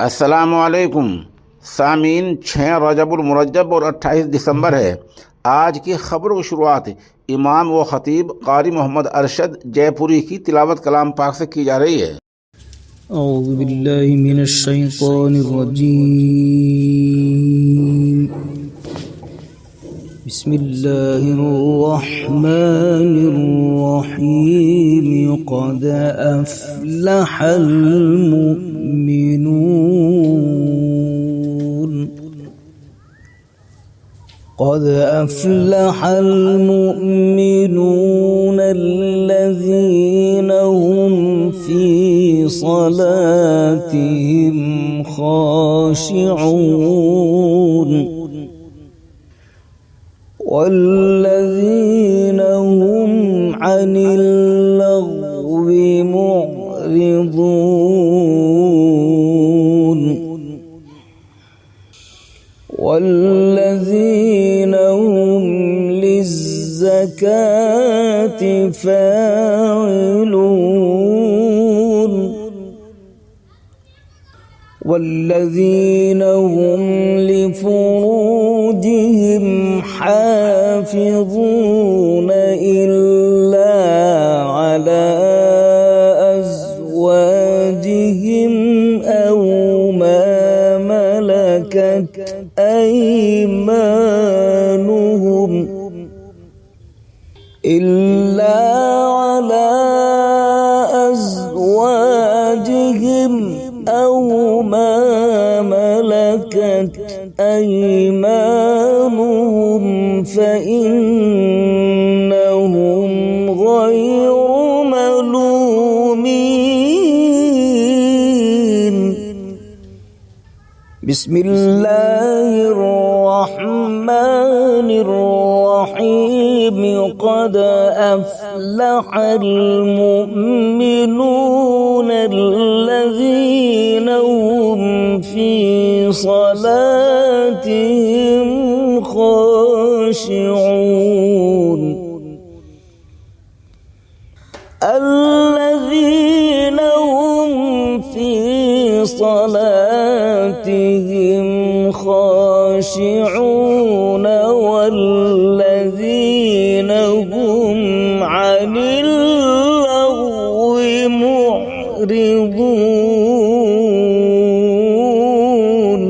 अस्सलामुअलैकुम सामीन। 6 रजबुल मुरज्जब और 28 दिसंबर है। आज की खबरों की शुरुआत इमाम व ख़तीब क़ारी मोहम्मद अरशद जयपुरी की तिलावत कलाम पाक से की जा रही है। औज़ु बिल्लाहि मिनश शैतानिर रजीम। बिस्मिल्लाहिर रहमानिर रहीम। क़द अफ़लहल मुमिनून। قد أفلح المؤمنون الذين هم في صلاتهم خاشعون والذين هم عن اللغو معرضون والذين هم للزكاة فاعلون والذين هم لفروجهم حافظون إلا على أزواجهم أو ما ملكت أيمانهم إلا على أزواجهم أو ما ملكت أيمانهم فإنهم غير ملومين. بسم الله الرحمن الرحيم. قد أفلح المؤمنون الذين هم في صلاتهم خاشعون الذين هم في صلاتهم خاشعون والذين هم عن اللغو معرضون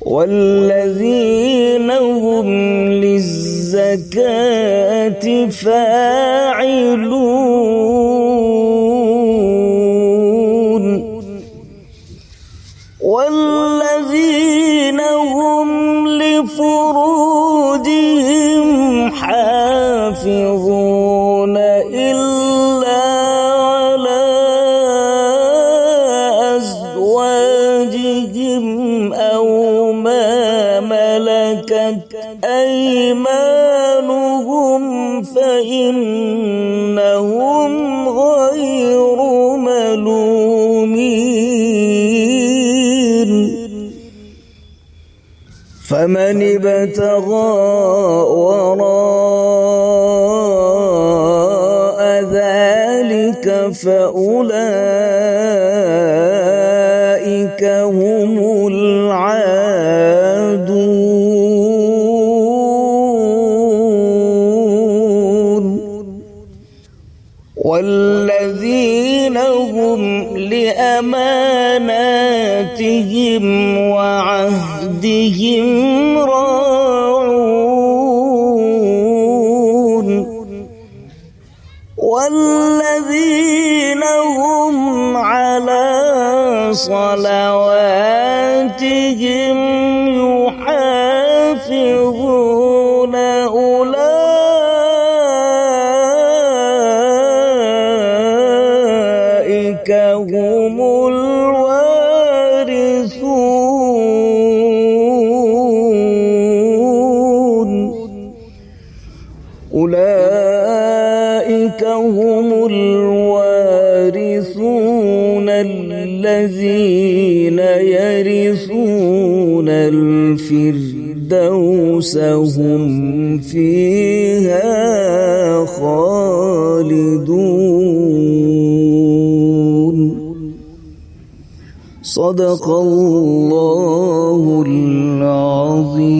والذين هم للزكاة فاعلون والذين هم لفروجهم حافظون إلا على أزواجهم أو ما ملكت أيمانهم فإنهم غير ملومين. فمن ابتغى وراء ذلك فأولئك هم العادون والذين هم لأماناتهم وعهدهم راعون والذين هم على صلواتهم يحافظون أولئك هم الوارثون أولئك هم الوارثون الذين يرثون الفردوس هم فيها خالدون. صدق الله العظيم.